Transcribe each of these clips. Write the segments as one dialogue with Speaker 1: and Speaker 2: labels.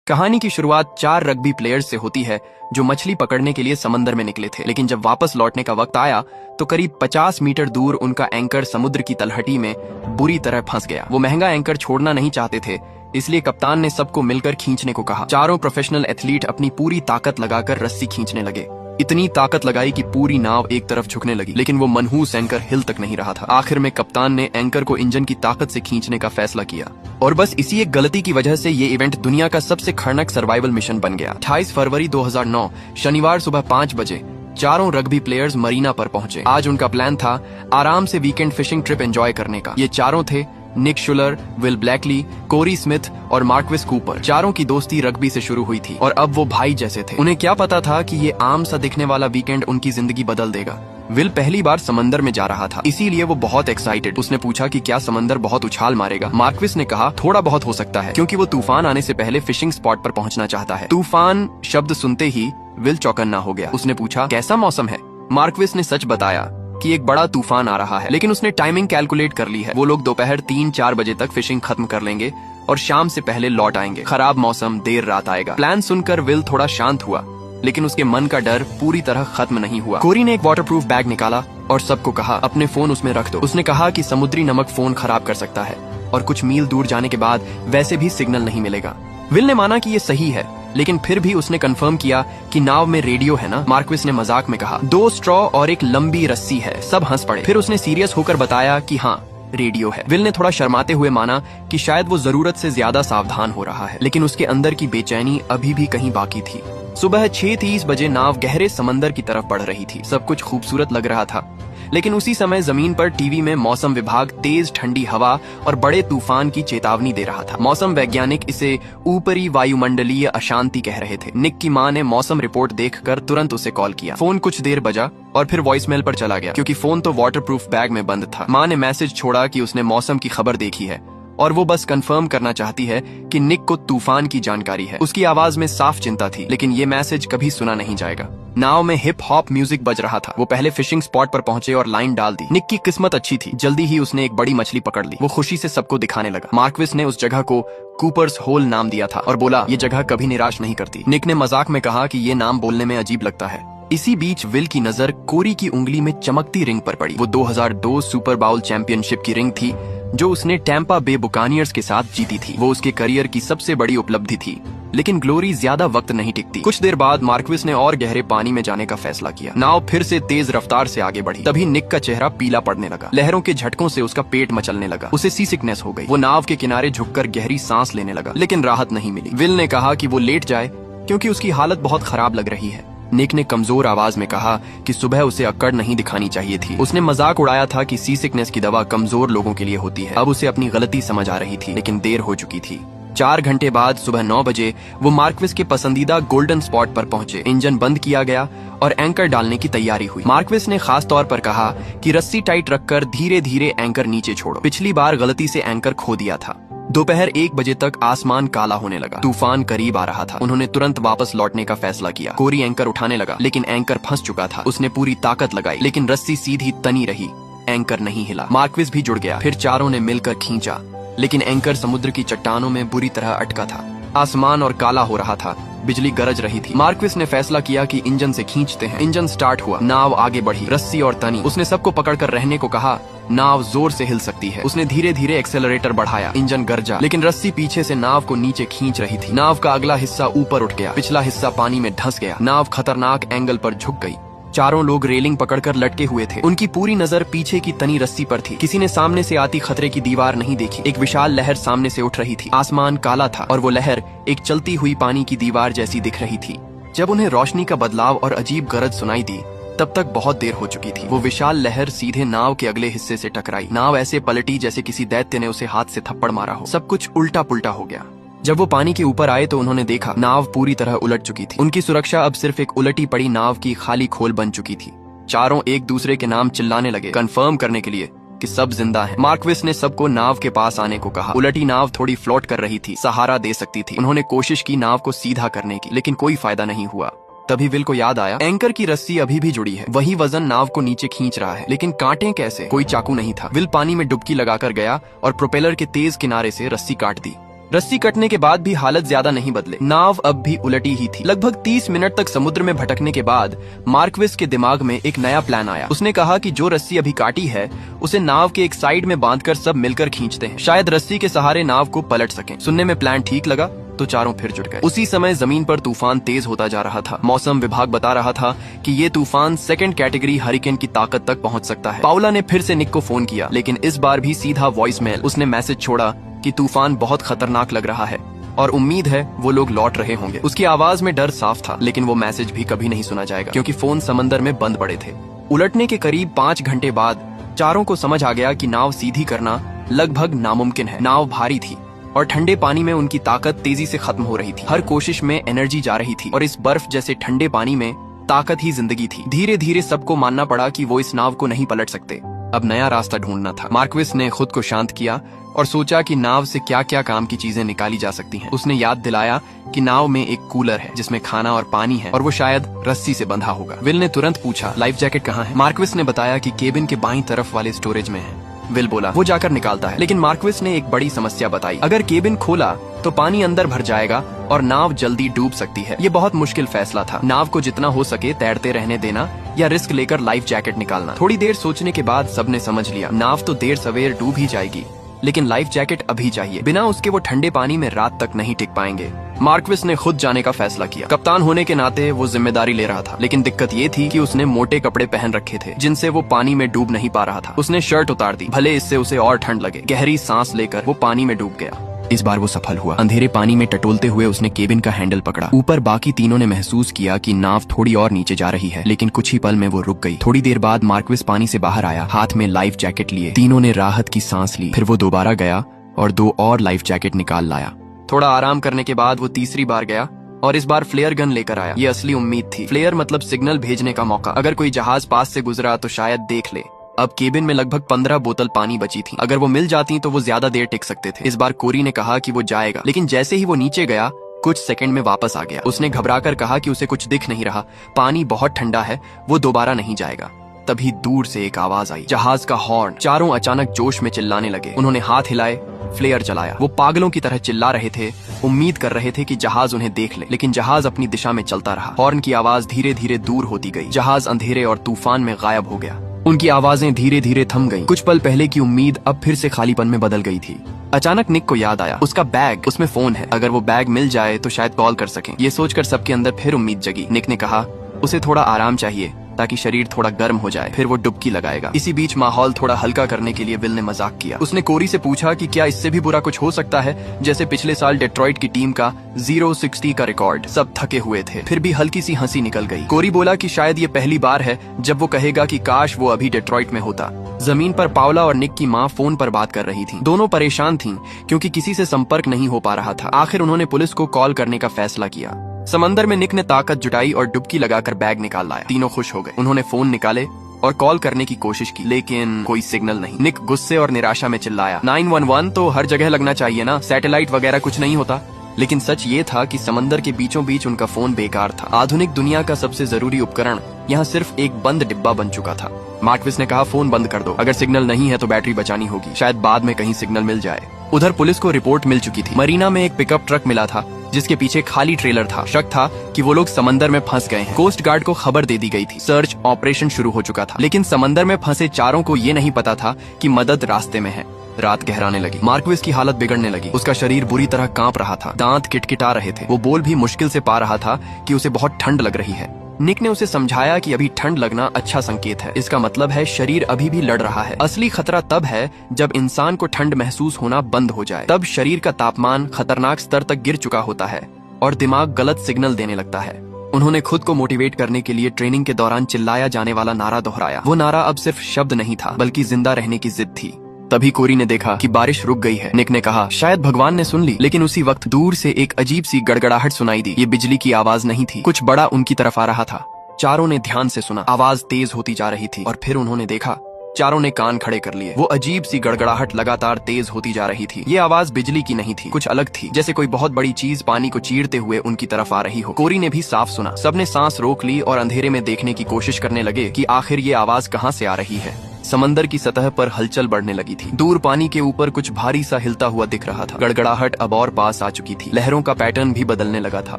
Speaker 1: कहानी की शुरुआत 4 रग्बी प्लेयर्स से होती है जो मछली पकड़ने के लिए समंदर में निकले थे, लेकिन जब वापस लौटने का वक्त आया तो करीब 50 मीटर दूर उनका एंकर समुद्र की तलहटी में बुरी तरह फंस गया। वो महंगा एंकर छोड़ना नहीं चाहते थे, इसलिए कप्तान ने सबको मिलकर खींचने को कहा। चारों प्रोफेशनल एथलीट अपनी पूरी ताकत लगाकर रस्सी खींचने लगे। इतनी ताकत लगाई कि पूरी नाव एक तरफ झुकने लगी, लेकिन वो मनहूस एंकर हिल तक नहीं रहा था। आखिर में कप्तान ने एंकर को इंजन की ताकत से खींचने का फैसला किया और बस इसी एक गलती की वजह से ये इवेंट दुनिया का सबसे खतरनाक सर्वाइवल मिशन बन गया। 28 फरवरी 2009 शनिवार सुबह 5 बजे चारों रग्बी प्लेयर्स मरीना पर पहुंचे। आज उनका प्लान था आराम से वीकेंड फिशिंग ट्रिप एंजॉय करने का। ये चारों थे निक शुलर, विल ब्लैकली, कोरी स्मिथ और मार्क्विस कूपर। चारों की दोस्ती रग्बी से शुरू हुई थी और अब वो भाई जैसे थे। उन्हें क्या पता था कि ये आम सा दिखने वाला वीकेंड उनकी जिंदगी बदल देगा। विल पहली बार समंदर में जा रहा था, इसीलिए वो बहुत एक्साइटेड। उसने पूछा कि क्या समंदर बहुत उछाल मारेगा। मार्क्विस ने कहा थोड़ा बहुत हो सकता है, क्योंकि वो तूफान आने से पहले फिशिंग स्पॉट पर पहुंचना चाहता है। तूफान शब्द सुनते ही विल चौकन्ना हो गया। उसने पूछा कैसा मौसम है। मार्क्विस ने सच बताया कि एक बड़ा तूफान आ रहा है, लेकिन उसने टाइमिंग कैलकुलेट कर ली है। वो लोग दोपहर 3-4 बजे तक फिशिंग खत्म कर लेंगे और शाम से पहले लौट आएंगे। खराब मौसम, देर रात आएगा। प्लान सुनकर विल थोड़ा शांत हुआ, लेकिन उसके मन का डर पूरी तरह खत्म नहीं हुआ। कोरी ने एक वाटरप्रूफ बैग निकाला और सबको कहा अपने फोन उसमें रख दो। उसने कहा कि समुद्री नमक फोन खराब कर सकता है और कुछ मील दूर जाने के बाद वैसे भी सिग्नल नहीं मिलेगा। विल ने माना कि ये सही है, लेकिन फिर भी उसने कंफर्म किया कि नाव में रेडियो है ना। मार्क्विस ने मजाक में कहा 2 स्ट्रॉ और एक लंबी रस्सी है। सब हंस पड़े। फिर उसने सीरियस होकर बताया कि हाँ, रेडियो है। विल ने थोड़ा शर्माते हुए माना कि शायद वो जरूरत से ज्यादा सावधान हो रहा है, लेकिन उसके अंदर की बेचैनी अभी भी कहीं बाकी थी। सुबह 6:30 बजे नाव गहरे समंदर की तरफ बढ़ रही थी। सब कुछ खूबसूरत लग रहा था, लेकिन उसी समय जमीन पर टीवी में मौसम विभाग तेज ठंडी हवा और बड़े तूफान की चेतावनी दे रहा था। मौसम वैज्ञानिक इसे ऊपरी वायुमंडलीय अशांति कह रहे थे। निक की मां ने मौसम रिपोर्ट देखकर तुरंत उसे कॉल किया। फोन कुछ देर बजा और फिर वॉइसमेल पर चला गया, क्योंकि फोन तो वाटरप्रूफ बैग में बंद था। मां ने मैसेज छोड़ा कि उसने मौसम की खबर देखी है और वो बस कंफर्म करना चाहती है कि निक को तूफान की जानकारी है। उसकी आवाज में साफ चिंता थी, लेकिन ये मैसेज कभी सुना नहीं जाएगा। नाव में हिप हॉप म्यूजिक बज रहा था। वो पहले फिशिंग स्पॉट पर पहुंचे और लाइन डाल दी। निक की किस्मत अच्छी थी, जल्दी ही उसने एक बड़ी मछली पकड़ ली। वो खुशी से सबको दिखाने लगा। मार्क्विस ने उस जगह को कूपर्स होल नाम दिया था और बोला ये जगह कभी निराश नहीं करती। निक ने मजाक में कहा कि ये नाम बोलने में अजीब लगता है। इसी बीच विल की नजर कोरी की उंगली में चमकती रिंग पर पड़ी। वो 2002 सुपर बाउल चैंपियनशिप की रिंग थी जो उसने टैंपा बे बुकानियर्स के साथ जीती थी। वो उसके करियर की सबसे बड़ी उपलब्धि थी, लेकिन ग्लोरी ज्यादा वक्त नहीं टिकती। कुछ देर बाद मार्क्विस ने और गहरे पानी में जाने का फैसला किया। नाव फिर से तेज रफ्तार से आगे बढ़ी। तभी निक का चेहरा पीला पड़ने लगा। लहरों के झटकों से उसका पेट मचलने लगा। उसे सी सिकनेस हो गई। वो नाव के किनारे झुककर गहरी सांस लेने लगा, लेकिन राहत नहीं मिली। विल ने कहा कि वो लेट जाए क्योंकि उसकी हालत बहुत खराब लग रही है। निक ने कमजोर आवाज में कहा कि सुबह उसे अक्कड़ नहीं दिखानी चाहिए थी। उसने मजाक उड़ाया था कि सी सिकनेस की दवा कमजोर लोगों के लिए होती है। अब उसे अपनी गलती समझ आ रही थी, लेकिन देर हो चुकी थी। 4 घंटे बाद सुबह 9 बजे वो मार्क्विस के पसंदीदा गोल्डन स्पॉट पर पहुंचे। इंजन बंद किया गया और एंकर डालने की तैयारी हुई। मार्क्विस ने खास तौर पर कहा कि रस्सी टाइट रखकर धीरे धीरे एंकर नीचे छोड़ो। पिछली बार गलती से एंकर खो दिया था। दोपहर 1 बजे तक आसमान काला होने लगा। तूफान करीब आ रहा था। उन्होंने तुरंत वापस लौटने का फैसला किया। कोरी एंकर उठाने लगा, लेकिन एंकर फंस चुका था। उसने पूरी ताकत लगाई, लेकिन रस्सी सीधी तनी रही। एंकर नहीं हिला। मार्क्विस भी जुड़ गया। फिर चारों ने मिलकर खींचा, लेकिन एंकर समुद्र की चट्टानों में बुरी तरह अटका था। आसमान और काला हो रहा था। बिजली गरज रही थी। मार्क्विस ने फैसला किया कि इंजन से खींचते हैं। इंजन स्टार्ट हुआ। नाव आगे बढ़ी। रस्सी और तनी। उसने सबको पकड़कर रहने को कहा। नाव जोर से हिल सकती है। उसने धीरे धीरे एक्सेलरेटर बढ़ाया। इंजन गरजा, लेकिन रस्सी पीछे से नाव को नीचे खींच रही थी। नाव का अगला हिस्सा ऊपर उठ गया। पिछला हिस्सा पानी में धंस गया। नाव खतरनाक एंगल पर झुक गई। चारों लोग रेलिंग पकड़कर लटके हुए थे। उनकी पूरी नजर पीछे की तनी रस्सी पर थी। किसी ने सामने से आती खतरे की दीवार नहीं देखी। एक विशाल लहर सामने से उठ रही थी। आसमान काला था और वो लहर एक चलती हुई पानी की दीवार जैसी दिख रही थी। जब उन्हें रोशनी का बदलाव और अजीब गरज सुनाई दी, तब तक बहुत देर हो चुकी थी। वो विशाल लहर सीधे नाव के अगले हिस्से से टकराई। नाव ऐसे पलटी जैसे किसी दैत्य ने उसे हाथ से थप्पड़ मारा हो। सब कुछ उल्टा पुल्टा हो गया। जब वो पानी के ऊपर आए तो उन्होंने देखा नाव पूरी तरह उलट चुकी थी। उनकी सुरक्षा अब सिर्फ एक उलटी पड़ी नाव की खाली खोल बन चुकी थी। चारों एक दूसरे के नाम चिल्लाने लगे, कंफर्म करने के लिए कि सब जिंदा हैं। मार्क्विस ने सबको नाव के पास आने को कहा। उलटी नाव थोड़ी फ्लोट कर रही थी, सहारा दे सकती थी। उन्होंने कोशिश की नाव को सीधा करने की, लेकिन कोई फायदा नहीं हुआ। तभी विल को याद आया एंकर की रस्सी अभी भी जुड़ी है। वही वजन नाव को नीचे खींच रहा है, लेकिन कांटे कैसे? कोई चाकू नहीं था। विल पानी में डुबकी लगाकर गया और प्रोपेलर के तेज किनारे से रस्सी काट दी। रस्सी कटने के बाद भी हालत ज्यादा नहीं बदले, नाव अब भी उलटी ही थी। लगभग 30 मिनट तक समुद्र में भटकने के बाद मार्क्विस के दिमाग में एक नया प्लान आया। उसने कहा कि जो रस्सी अभी काटी है उसे नाव के एक साइड में बांधकर सब मिलकर खींचते हैं, शायद रस्सी के सहारे नाव को पलट सकें। सुनने में प्लान ठीक लगा तो चारों फिर जुट गए। उसी समय जमीन पर तूफान तेज होता जा रहा था। मौसम विभाग बता रहा था कि ये तूफान 2nd कैटेगरी हरिकेन की ताकत तक पहुंच सकता है। पाउला ने फिर से निक को फोन किया, लेकिन इस बार भी सीधा वॉइसमेल। उसने मैसेज छोड़ा कि तूफान बहुत खतरनाक लग रहा है और उम्मीद है वो लोग लौट रहे होंगे। उसकी आवाज में डर साफ था, लेकिन वो मैसेज भी कभी नहीं सुना जाएगा क्योंकि फोन समंदर में बंद पड़े थे। उलटने के करीब 5 घंटे बाद चारों को समझ आ गया कि नाव सीधी करना लगभग नामुमकिन है। नाव भारी थी और ठंडे पानी में उनकी ताकत तेजी से खत्म हो रही थी। हर कोशिश में एनर्जी जा रही थी और इस बर्फ जैसे ठंडे पानी में ताकत ही जिंदगी थी। धीरे धीरे सबको मानना पड़ा कि वो इस नाव को नहीं पलट सकते। अब नया रास्ता ढूंढना था। मार्क्विस ने खुद को शांत किया और सोचा कि नाव से क्या क्या काम की चीजें निकाली जा सकती हैं। उसने याद दिलाया कि नाव में एक कूलर है जिसमें खाना और पानी है और वो शायद रस्सी से बंधा होगा। विल ने तुरंत पूछा, लाइफ जैकेट कहाँ है? मार्क्विस ने बताया कि केबिन के बाईं तरफ वाले स्टोरेज में है। विल बोला, वो जाकर निकालता है। लेकिन मार्क्विस ने एक बड़ी समस्या बताई, अगर केबिन खोला तो पानी अंदर भर जाएगा और नाव जल्दी डूब सकती है। ये बहुत मुश्किल फैसला था। नाव को जितना हो सके तैरते रहने देना या रिस्क लेकर लाइफ जैकेट निकालना। थोड़ी देर सोचने के बाद सबने समझ लिया, नाव तो देर सवेर डूब ही जाएगी, लेकिन लाइफ जैकेट अभी चाहिए। बिना उसके वो ठंडे पानी में रात तक नहीं टिक पाएंगे। मार्क्विस ने खुद जाने का फैसला किया। कप्तान होने के नाते वो जिम्मेदारी ले रहा था, लेकिन दिक्कत ये थी कि उसने मोटे कपड़े पहन रखे थे जिनसे वो पानी में डूब नहीं पा रहा था। उसने शर्ट उतार दी, भले इससे उसे और ठंड लगे। गहरी सांस लेकर वो पानी में डूब गया। इस बार वो सफल हुआ। अंधेरे पानी में टटोलते हुए उसने केबिन का हैंडल पकड़ा। ऊपर बाकी तीनों ने महसूस किया कि नाव थोड़ी और नीचे जा रही है, लेकिन कुछ ही पल में वो रुक गई। थोड़ी देर बाद मार्क्विस पानी से बाहर आया, हाथ में लाइफ जैकेट लिए। तीनों ने राहत की सांस ली। फिर वो दोबारा गया और 2 और लाइफ जैकेट निकाल लाया। थोड़ा आराम करने के बाद वो तीसरी बार गया और इस बार फ्लेयर गन लेकर आया। ये असली उम्मीद थी। फ्लेयर मतलब सिग्नल भेजने का मौका। अगर कोई जहाज पास से गुजरा तो शायद देख ले। अब केबिन में लगभग 15 बोतल पानी बची थी। अगर वो मिल जाती तो वो ज्यादा देर टिक सकते थे। इस बार कोरी ने कहा कि वो जाएगा, लेकिन जैसे ही वो नीचे गया कुछ सेकंड में वापस आ गया। उसने घबराकर कहा कि उसे कुछ दिख नहीं रहा, पानी बहुत ठंडा है, वो दोबारा नहीं जाएगा। तभी दूर से एक आवाज आई, जहाज का हॉर्न। चारों अचानक जोश में चिल्लाने लगे। उन्होंने हाथ हिलाए, फ्लेयर चलाया। वो पागलों की तरह चिल्ला रहे थे, उम्मीद कर रहे थे कि जहाज उन्हें देख ले, लेकिन जहाज अपनी दिशा में चलता रहा। हॉर्न की आवाज धीरे धीरे दूर होती गई। जहाज अंधेरे और तूफान में गायब हो गया। उनकी आवाजें धीरे धीरे थम गईं। कुछ पल पहले की उम्मीद अब फिर से खालीपन में बदल गई थी। अचानक निक को याद आया, उसका बैग, उसमें फोन है। अगर वो बैग मिल जाए तो शायद कॉल कर सकें। ये सोचकर सबके अंदर फिर उम्मीद जगी। निक ने कहा, उसे थोड़ा आराम चाहिए ताकि शरीर थोड़ा गर्म हो जाए, फिर वो डुबकी लगाएगा। इसी बीच माहौल थोड़ा हल्का करने के लिए विल ने मजाक किया। उसने कोरी से पूछा कि क्या इससे भी बुरा कुछ हो सकता है, जैसे पिछले साल डेट्रॉइट की टीम का 0-60 का रिकॉर्ड। सब थके हुए थे, फिर भी हल्की सी हंसी निकल गई। कोरी बोला कि शायद ये पहली बार है जब वो कहेगा कि काश वो अभी डेट्रॉइट में होता। जमीन पर पाउला और निक की माँ फोन पर बात कर रही थी। दोनों परेशान थीं क्योंकि किसी से संपर्क नहीं हो पा रहा था। आखिर उन्होंने पुलिस को कॉल करने का फैसला किया। समंदर में निक ने ताकत जुटाई और डुबकी लगाकर बैग निकाल लाया। तीनों खुश हो गए। उन्होंने फोन निकाले और कॉल करने की कोशिश की, लेकिन कोई सिग्नल नहीं। निक गुस्से और निराशा में चिल्लाया, 911 तो हर जगह लगना चाहिए ना, सैटेलाइट वगैरह कुछ नहीं होता। लेकिन सच ये था कि समंदर के बीचों बीच उनका फोन बेकार था। आधुनिक दुनिया का सबसे जरूरी उपकरण यहाँ सिर्फ एक बंद डिब्बा बन चुका था। मार्क्विस ने कहा, फोन बंद कर दो, अगर सिग्नल नहीं है तो बैटरी बचानी होगी, शायद बाद में कहीं सिग्नल मिल जाए। उधर पुलिस को रिपोर्ट मिल चुकी थी। मरीना में एक पिकअप ट्रक मिला था जिसके पीछे खाली ट्रेलर था। शक था कि वो लोग समंदर में फंस गए हैं। कोस्ट गार्ड को खबर दे दी गई थी। सर्च ऑपरेशन शुरू हो चुका था, लेकिन समंदर में फंसे चारों को ये नहीं पता था कि मदद रास्ते में है। रात गहराने लगी। मार्क्विस की हालत बिगड़ने लगी। उसका शरीर बुरी तरह कांप रहा था, दांत किटकिटा रहे थे। वो बोल भी मुश्किल से पा रहा था कि उसे बहुत ठंड लग रही है। निक ने उसे समझाया कि अभी ठंड लगना अच्छा संकेत है, इसका मतलब है शरीर अभी भी लड़ रहा है। असली खतरा तब है जब इंसान को ठंड महसूस होना बंद हो जाए। तब शरीर का तापमान खतरनाक स्तर तक गिर चुका होता है और दिमाग गलत सिग्नल देने लगता है। उन्होंने खुद को मोटिवेट करने के लिए ट्रेनिंग के दौरान चिल्लाया जाने वाला नारा दोहराया। वो नारा अब सिर्फ शब्द नहीं था, बल्कि जिंदा रहने की जिद थी। तभी कोरी ने देखा कि बारिश रुक गई है। निक ने कहा, शायद भगवान ने सुन ली। लेकिन उसी वक्त दूर से एक अजीब सी गड़गड़ाहट सुनाई दी। ये बिजली की आवाज नहीं थी, कुछ बड़ा उनकी तरफ आ रहा था। चारों ने ध्यान से सुना। आवाज तेज होती जा रही थी और फिर उन्होंने देखा। चारों ने कान खड़े कर लिए। वो अजीब सी गड़गड़ाहट लगातार तेज होती जा रही थी। ये आवाज बिजली की नहीं थी, कुछ अलग थी, जैसे कोई बहुत बड़ी चीज पानी को चीरते हुए उनकी तरफ आ रही हो। कोरी ने भी साफ सुना। सबने सांस रोक ली और अंधेरे में देखने की कोशिश करने लगे कि आखिर ये आवाज कहाँ से आ रही है। समंदर की सतह पर हलचल बढ़ने लगी थी। दूर पानी के ऊपर कुछ भारी सा हिलता हुआ दिख रहा था। गड़गड़ाहट अब और पास आ चुकी थी। लहरों का पैटर्न भी बदलने लगा था,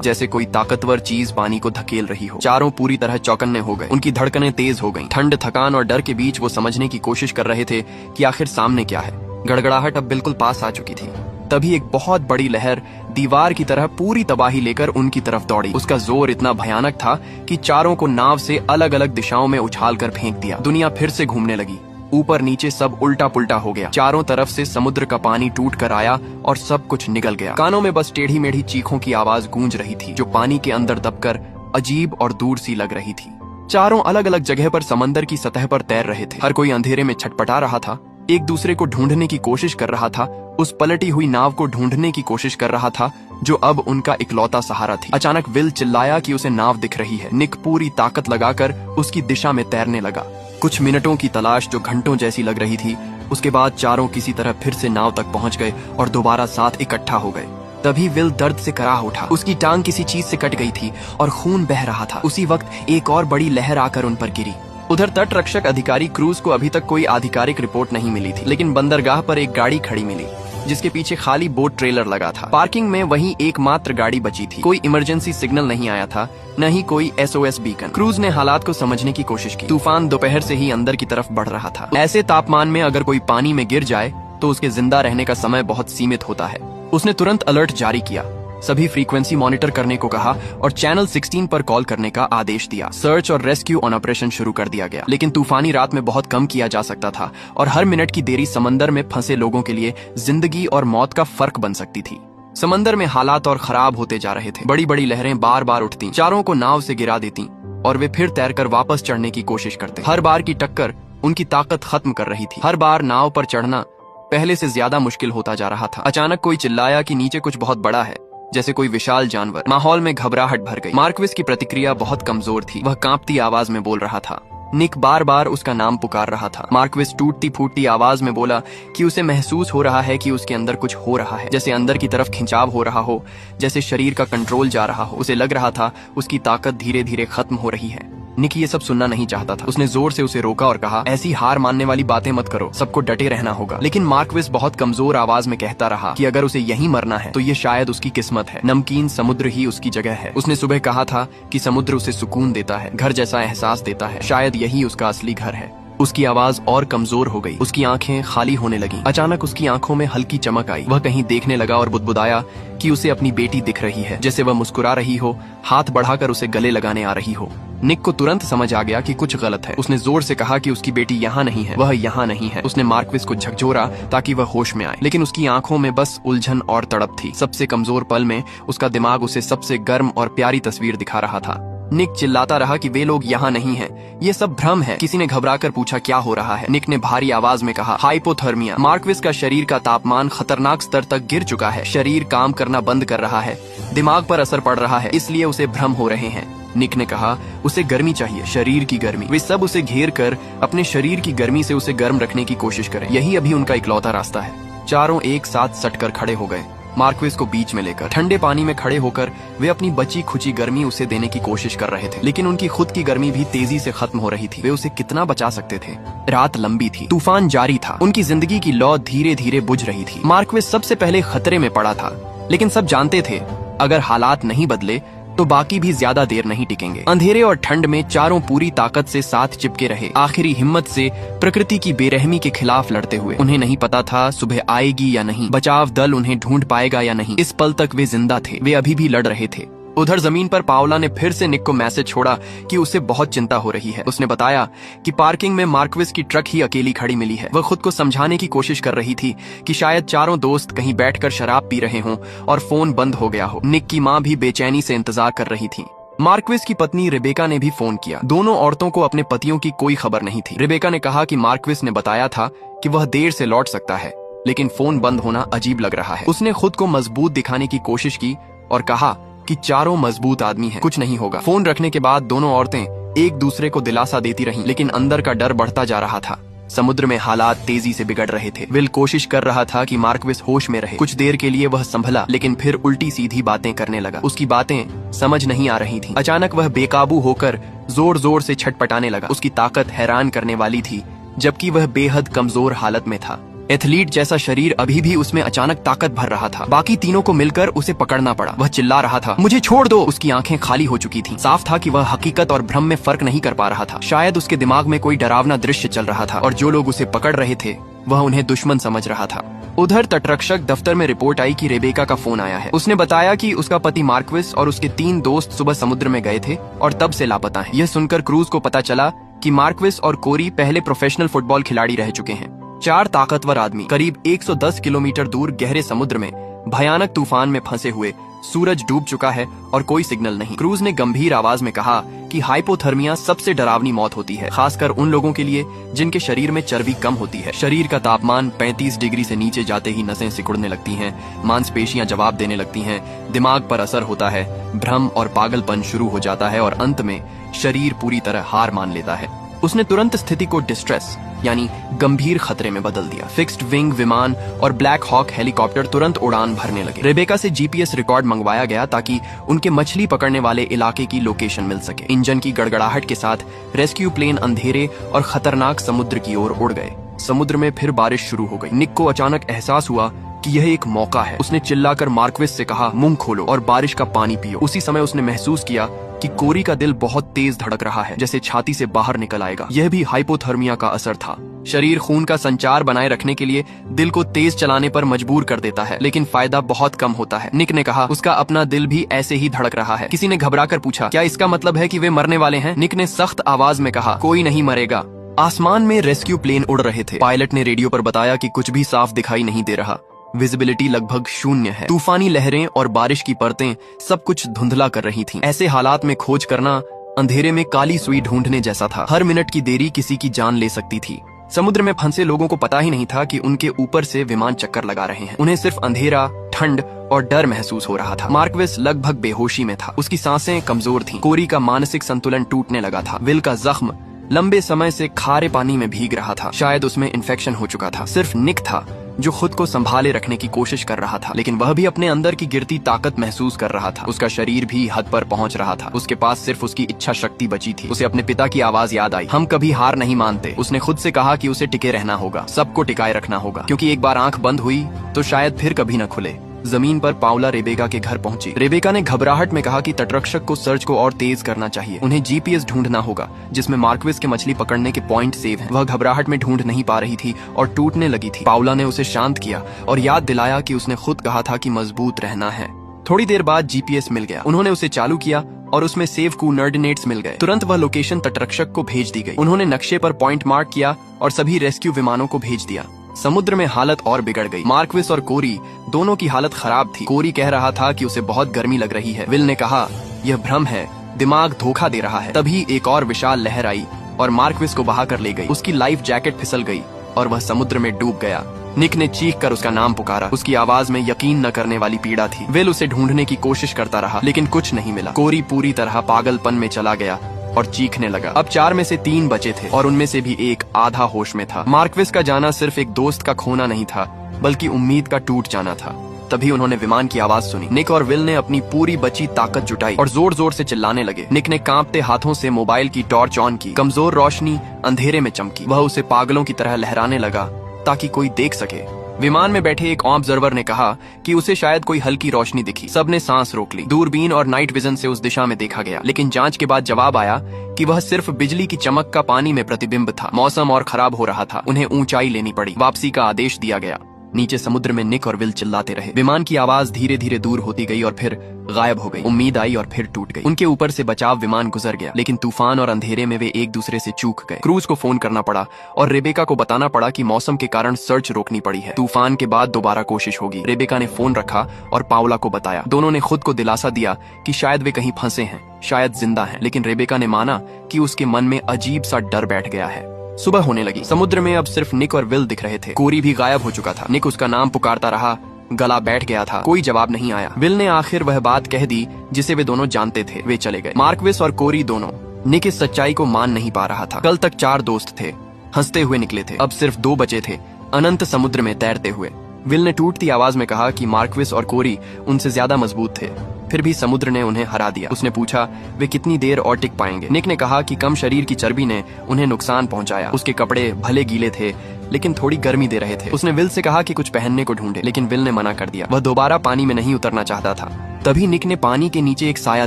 Speaker 1: जैसे कोई ताकतवर चीज पानी को धकेल रही हो। चारों पूरी तरह चौकन्ने हो गए। उनकी धड़कनें तेज हो गईं। ठंड, थकान और डर के बीच वो समझने की कोशिश कर रहे थे कि आखिर सामने क्या है। गड़गड़ाहट अब बिल्कुल पास आ चुकी थी। तभी एक बहुत बड़ी लहर दीवार की तरह पूरी तबाही लेकर उनकी तरफ दौड़ी। उसका जोर इतना भयानक था कि चारों को नाव से अलग अलग दिशाओं में उछालकर फेंक दिया। दुनिया फिर से घूमने लगी। ऊपर नीचे सब उल्टा पुल्टा हो गया। चारों तरफ से समुद्र का पानी टूट कर आया और सब कुछ निगल गया। कानों में बस टेढ़ी मेढ़ी चीखों की आवाज गूंज रही थी, जो पानी के अंदर दबकर अजीब और दूर सी लग रही थी। चारों अलग अलग जगह पर समंदर की सतह पर तैर रहे थे। हर कोई अंधेरे में छटपटा रहा था, एक दूसरे को ढूंढने की कोशिश कर रहा था, उस पलटी हुई नाव को ढूंढने की कोशिश कर रहा था जो अब उनका इकलौता सहारा थी। अचानक विल चिल्लाया कि उसे नाव दिख रही है। निक पूरी ताकत लगाकर उसकी दिशा में तैरने लगा। कुछ मिनटों की तलाश जो घंटों जैसी लग रही थी, उसके बाद चारों किसी तरह फिर से नाव तक पहुंच गए और दोबारा साथ इकट्ठा हो गए। तभी विल दर्द से कराह उठा। उसकी टांग किसी चीज से कट गई थी और खून बह रहा था। उसी वक्त एक और बड़ी लहर आकर उन पर गिरी। उधर तट रक्षक अधिकारी क्रूज को अभी तक कोई आधिकारिक रिपोर्ट नहीं मिली थी, लेकिन बंदरगाह पर एक गाड़ी खड़ी मिली जिसके पीछे खाली बोट ट्रेलर लगा था। पार्किंग में वहीं एकमात्र गाड़ी बची थी। कोई इमरजेंसी सिग्नल नहीं आया था, न ही कोई SOS बीकन। क्रूज ने हालात को समझने की कोशिश की। तूफान दोपहर से ही अंदर की तरफ बढ़ रहा था। ऐसे तापमान में अगर कोई पानी में गिर जाए तो उसके जिंदा रहने का समय बहुत सीमित होता है। उसने तुरंत अलर्ट जारी किया, सभी फ्रीक्वेंसी मॉनिटर करने को कहा और चैनल 16 पर कॉल करने का आदेश दिया। सर्च और रेस्क्यू ऑन ऑपरेशन शुरू कर दिया गया, लेकिन तूफानी रात में बहुत कम किया जा सकता था और हर मिनट की देरी समंदर में फंसे लोगों के लिए जिंदगी और मौत का फर्क बन सकती थी। समंदर में हालात और खराब होते जा रहे थे। बड़ी बड़ी लहरें बार बार उठती, चारों को नाव से गिरा देती और वे फिर तैरकर वापस चढ़ने की कोशिश करते। हर बार की टक्कर उनकी ताकत खत्म कर रही थी। हर बार नाव पर चढ़ना पहले से ज्यादा मुश्किल होता जा रहा था। अचानक कोई चिल्लाया कि नीचे कुछ बहुत बड़ा है, जैसे कोई विशाल जानवर। माहौल में घबराहट भर गई। मार्क्विस की प्रतिक्रिया बहुत कमजोर थी। वह कांपती आवाज में बोल रहा था। निक बार बार उसका नाम पुकार रहा था। मार्क्विस टूटती फूटती आवाज में बोला कि उसे महसूस हो रहा है कि उसके अंदर कुछ हो रहा है, जैसे अंदर की तरफ खिंचाव हो रहा हो, जैसे शरीर का कंट्रोल जा रहा हो। उसे लग रहा था उसकी ताकत धीरे धीरे खत्म हो रही है। निक ये सब सुनना नहीं चाहता था। उसने जोर से उसे रोका और कहा, ऐसी हार मानने वाली बातें मत करो, सबको डटे रहना होगा। लेकिन मार्क्विस बहुत कमजोर आवाज में कहता रहा कि अगर उसे यहीं मरना है तो ये शायद उसकी किस्मत है। नमकीन समुद्र ही उसकी जगह है। उसने सुबह कहा था कि समुद्र उसे सुकून देता है, घर जैसा एहसास देता है। शायद यही उसका असली घर है। उसकी आवाज और कमजोर हो गई। उसकी आंखें खाली होने लगीं। अचानक उसकी आंखों में हल्की चमक आई। वह कहीं देखने लगा और बुदबुदाया कि उसे अपनी बेटी दिख रही है, जैसे वह मुस्कुरा रही हो, हाथ बढ़ाकर उसे गले लगाने आ रही हो। निक को तुरंत समझ आ गया कि कुछ गलत है। उसने जोर से कहा कि उसकी बेटी यहाँ नहीं है, वह यहाँ नहीं है। उसने मार्क्विस को झकझोरा ताकि वह होश में आए, लेकिन उसकी आंखों में बस उलझन और तड़प थी। सबसे कमजोर पल में उसका दिमाग उसे सबसे गर्म और प्यारी तस्वीर दिखा रहा था। निक चिल्लाता रहा कि वे लोग यहाँ नहीं हैं, ये सब भ्रम है। किसी ने घबराकर पूछा क्या हो रहा है। निक ने भारी आवाज में कहा, हाइपोथर्मिया। मार्क्विस का शरीर का तापमान खतरनाक स्तर तक गिर चुका है। शरीर काम करना बंद कर रहा है, दिमाग पर असर पड़ रहा है, इसलिए उसे भ्रम हो रहे हैं। निक ने कहा, उसे गर्मी चाहिए, शरीर की गर्मी। वे सब उसे घेर कर अपने शरीर की गर्मी से उसे गर्म रखने की कोशिश करें। यही अभी उनका इकलौता रास्ता है। चारों एक साथ सटकर खड़े हो गए, मार्क्विस को बीच में लेकर। ठंडे पानी में खड़े होकर वे अपनी बची खुची गर्मी उसे देने की कोशिश कर रहे थे, लेकिन उनकी खुद की गर्मी भी तेजी से खत्म हो रही थी। वे उसे कितना बचा सकते थे। रात लंबी थी, तूफान जारी था, उनकी जिंदगी की लौ धीरे धीरे बुझ रही थी। मार्क्विस सबसे पहले खतरे में पड़ा था, लेकिन सब जानते थे अगर हालात नहीं बदले तो बाकी भी ज्यादा देर नहीं टिकेंगे। अंधेरे और ठंड में चारों पूरी ताकत से साथ चिपके रहे, आखिरी हिम्मत से प्रकृति की बेरहमी के खिलाफ लड़ते हुए। उन्हें नहीं पता था सुबह आएगी या नहीं, बचाव दल उन्हें ढूंढ पाएगा या नहीं। इस पल तक वे जिंदा थे, वे अभी भी लड़ रहे थे। उधर जमीन पर पावला ने फिर से निक को मैसेज छोड़ा कि उसे बहुत चिंता हो रही है। उसने बताया कि पार्किंग में मार्क्विस की ट्रक ही अकेली खड़ी मिली है। वह खुद को समझाने की कोशिश कर रही थी कि शायद चारों दोस्त कहीं बैठकर शराब पी रहे हों और फोन बंद हो गया हो। निक की माँ भी बेचैनी से इंतजार कर रही थी। मार्क्विस की पत्नी रिबेका ने भी फोन किया। दोनों औरतों को अपने पतियों की कोई खबर नहीं थी। रिबेका ने कहा कि मार्क्विस ने बताया था कि वह देर से लौट सकता है, लेकिन फोन बंद होना अजीब लग रहा है। उसने खुद को मजबूत दिखाने की कोशिश की और कहा कि चारों मजबूत आदमी हैं, कुछ नहीं होगा। फोन रखने के बाद दोनों औरतें एक दूसरे को दिलासा देती रहीं, लेकिन अंदर का डर बढ़ता जा रहा था। समुद्र में हालात तेजी से बिगड़ रहे थे। विल कोशिश कर रहा था कि मार्क्विस होश में रहे। कुछ देर के लिए वह संभला, लेकिन फिर उल्टी सीधी बातें करने लगा। उसकी बातें समझ नहीं आ रही थी। अचानक वह बेकाबू होकर जोर जोर से छटपटाने लगा। उसकी ताकत हैरान करने वाली थी, जबकि वह बेहद कमजोर हालत में था। एथलीट जैसा शरीर अभी भी उसमें अचानक ताकत भर रहा था। बाकी तीनों को मिलकर उसे पकड़ना पड़ा। वह चिल्ला रहा था, मुझे छोड़ दो। उसकी आंखें खाली हो चुकी थीं। साफ था कि वह हकीकत और भ्रम में फर्क नहीं कर पा रहा था। शायद उसके दिमाग में कोई डरावना दृश्य चल रहा था और जो लोग उसे पकड़ रहे थे वह उन्हें दुश्मन समझ रहा था। उधर तटरक्षक दफ्तर में रिपोर्ट आई कि रेबेका का फोन आया है। उसने बताया कि उसका पति मार्क्विस और उसके 3 दोस्त सुबह समुद्र में गए थे और तब से लापता हैं। यह सुनकर क्रूज को पता चला कि मार्क्विस और कोरी पहले प्रोफेशनल फुटबॉल खिलाड़ी रह चुके हैं। 4 ताकतवर आदमी करीब 110 किलोमीटर दूर गहरे समुद्र में भयानक तूफान में फंसे हुए। सूरज डूब चुका है और कोई सिग्नल नहीं। क्रूज ने गंभीर आवाज में कहा कि हाइपोथर्मिया सबसे डरावनी मौत होती है, खासकर उन लोगों के लिए जिनके शरीर में चर्बी कम होती है। शरीर का तापमान 35 डिग्री से नीचे जाते ही नसें सिकुड़ने लगती हैं, मांसपेशियां जवाब देने लगती हैं, दिमाग पर असर होता है, भ्रम और पागलपन शुरू हो जाता है और अंत में शरीर पूरी तरह हार मान लेता है। उसने तुरंत स्थिति को डिस्ट्रेस यानी गंभीर खतरे में बदल दिया। फिक्स्ड विंग विमान और ब्लैक हॉक हेलीकॉप्टर तुरंत उड़ान भरने लगे। रेबेका से जीपीएस रिकॉर्ड मंगवाया गया ताकि उनके मछली पकड़ने वाले इलाके की लोकेशन मिल सके। इंजन की गड़गड़ाहट के साथ रेस्क्यू प्लेन अंधेरे और खतरनाक समुद्र की ओर उड़ गए। समुद्र में फिर बारिश शुरू हो गई। निक को अचानक एहसास हुआ कि यह एक मौका है। उसने चिल्लाकर मार्क्विस से कहा, मुंह खोलो और बारिश का पानी पियो। उसी समय उसने महसूस किया कि कोरी का दिल बहुत तेज धड़क रहा है, जैसे छाती से बाहर निकल आएगा। यह भी हाइपोथर्मिया का असर था। शरीर खून का संचार बनाए रखने के लिए दिल को तेज चलाने पर मजबूर कर देता है, लेकिन फायदा बहुत कम होता है। निक ने कहा, उसका अपना दिल भी ऐसे ही धड़क रहा है। किसी ने घबराकर पूछा, क्या इसका मतलब है कि वे मरने वाले हैं? निक ने सख्त आवाज में कहा, कोई नहीं मरेगा। आसमान में रेस्क्यू प्लेन उड़ रहे थे। पायलट ने रेडियो पर बताया कि कुछ भी साफ दिखाई नहीं दे रहा। विजिबिलिटी लगभग 0 है। तूफानी लहरें और बारिश की परतें सब कुछ धुंधला कर रही थीं। ऐसे हालात में खोज करना अंधेरे में काली सुई ढूंढने जैसा था। हर मिनट की देरी किसी की जान ले सकती थी। समुद्र में फंसे लोगों को पता ही नहीं था कि उनके ऊपर से विमान चक्कर लगा रहे हैं। उन्हें सिर्फ अंधेरा, ठंड और डर महसूस हो रहा था। मार्क्विस लगभग बेहोशी में था। उसकी सांसें कमजोर थीं। कोरी का मानसिक संतुलन टूटने लगा था। विल का जख्म लंबे समय से खारे पानी में भीग रहा था। शायद उसमें इन्फेक्शन हो चुका था। सिर्फ निक था जो खुद को संभाले रखने की कोशिश कर रहा था, लेकिन वह भी अपने अंदर की गिरती ताकत महसूस कर रहा था। उसका शरीर भी हद पर पहुंच रहा था। उसके पास सिर्फ उसकी इच्छा शक्ति बची थी। उसे अपने पिता की आवाज याद आई, हम कभी हार नहीं मानते। उसने खुद से कहा कि उसे टिके रहना होगा, सबको टिकाए रखना होगा, क्योंकि एक बार आंख बंद हुई तो शायद फिर कभी न खुले। जमीन पर पाउला रेबेका के घर पहुंची। रेबेका ने घबराहट में कहा कि तटरक्षक को सर्च को और तेज करना चाहिए। उन्हें जीपीएस ढूंढना होगा जिसमें मार्क्विस के मछली पकड़ने के पॉइंट सेव हैं। वह घबराहट में ढूंढ नहीं पा रही थी और टूटने लगी थी। पाउला ने उसे शांत किया और याद दिलाया कि उसने खुद कहा था कि मजबूत रहना है। थोड़ी देर बाद जीपीएस मिल गया। उन्होंने उसे चालू किया और उसमें सेव कोऑर्डिनेट्स मिल गए। तुरंत वह लोकेशन तटरक्षक को भेज दी गई। उन्होंने नक्शे पर पॉइंट मार्क किया और सभी रेस्क्यू विमानों को भेज दिया। समुद्र में हालत और बिगड़ गई। मार्क्विस और कोरी दोनों की हालत खराब थी। कोरी कह रहा था कि उसे बहुत गर्मी लग रही है। विल ने कहा, यह भ्रम है, दिमाग धोखा दे रहा है। तभी एक और विशाल लहर आई और मार्क्विस को बहा कर ले गई। उसकी लाइफ जैकेट फिसल गई और वह समुद्र में डूब गया। निक ने चीख कर उसका नाम पुकारा। उसकी आवाज में यकीन न करने वाली पीड़ा थी। विल उसे ढूंढने की कोशिश करता रहा, लेकिन कुछ नहीं मिला। कोरी पूरी तरह पागलपन में चला गया और चीखने लगा। अब 4 में से 3 बचे थे और उनमें से भी एक आधा होश में था। मार्क्विस का जाना सिर्फ एक दोस्त का खोना नहीं था, बल्कि उम्मीद का टूट जाना था। तभी उन्होंने विमान की आवाज सुनी। निक और विल ने अपनी पूरी बची ताकत जुटाई और जोर जोर से चिल्लाने लगे। निक ने कांपते हाथों से मोबाइल की टॉर्च ऑन की। कमजोर रोशनी अंधेरे में चमकी। वह उसे पागलों की तरह लहराने लगा ताकि कोई देख सके। विमान में बैठे एक ऑब्जर्वर ने कहा कि उसे शायद कोई हल्की रोशनी दिखी। सबने सांस रोक ली। दूरबीन और नाइट विजन से उस दिशा में देखा गया, लेकिन जांच के बाद जवाब आया कि वह सिर्फ बिजली की चमक का पानी में प्रतिबिंब था। मौसम और खराब हो रहा था। उन्हें ऊंचाई लेनी पड़ी। वापसी का आदेश दिया गया। नीचे समुद्र में निक और विल चिल्लाते रहे। विमान की आवाज धीरे धीरे दूर होती गई और फिर गायब हो गई। उम्मीद आई और फिर टूट गई। उनके ऊपर से बचाव विमान गुजर गया, लेकिन तूफान और अंधेरे में वे एक दूसरे से चूक गए। क्रूज को फोन करना पड़ा और रेबेका को बताना पड़ा कि मौसम के कारण सर्च रोकनी पड़ी है। तूफान के बाद दोबारा कोशिश होगी। रेबेका ने फोन रखा और पाउला को बताया। दोनों ने खुद को दिलासा दिया कि शायद वे कहीं फंसे हैं, शायद जिंदा हैं, लेकिन रेबेका ने माना कि उसके मन में अजीब सा डर बैठ गया है। सुबह होने लगी। समुद्र में अब सिर्फ निक और विल दिख रहे थे। कोरी भी गायब हो चुका था। निक उसका नाम पुकारता रहा, गला बैठ गया था। कोई जवाब नहीं आया। विल ने आखिर वह बात कह दी जिसे वे दोनों जानते थे। वे चले गए। मार्क्विस और कोरी दोनों निक इस सच्चाई को मान नहीं पा रहा था। कल तक 4 दोस्त थे, हंसते हुए निकले थे। अब सिर्फ 2 बचे थे, अनंत समुद्र में तैरते हुए। विल ने टूटती आवाज में कहा कि मार्क्विस और कोरी उनसे ज्यादा मजबूत थे। फिर भी समुद्र ने उन्हें हरा दिया। उसने पूछा वे कितनी देर और टिक पाएंगे। निक ने कहा कि कम शरीर की चर्बी ने उन्हें नुकसान पहुंचाया। उसके कपड़े भले गीले थे लेकिन थोड़ी गर्मी दे रहे थे। उसने विल से कहा कि कुछ पहनने को ढूंढे, लेकिन विल ने मना कर दिया। वह दोबारा पानी में नहीं उतरना चाहता था। तभी निक ने पानी के नीचे एक साया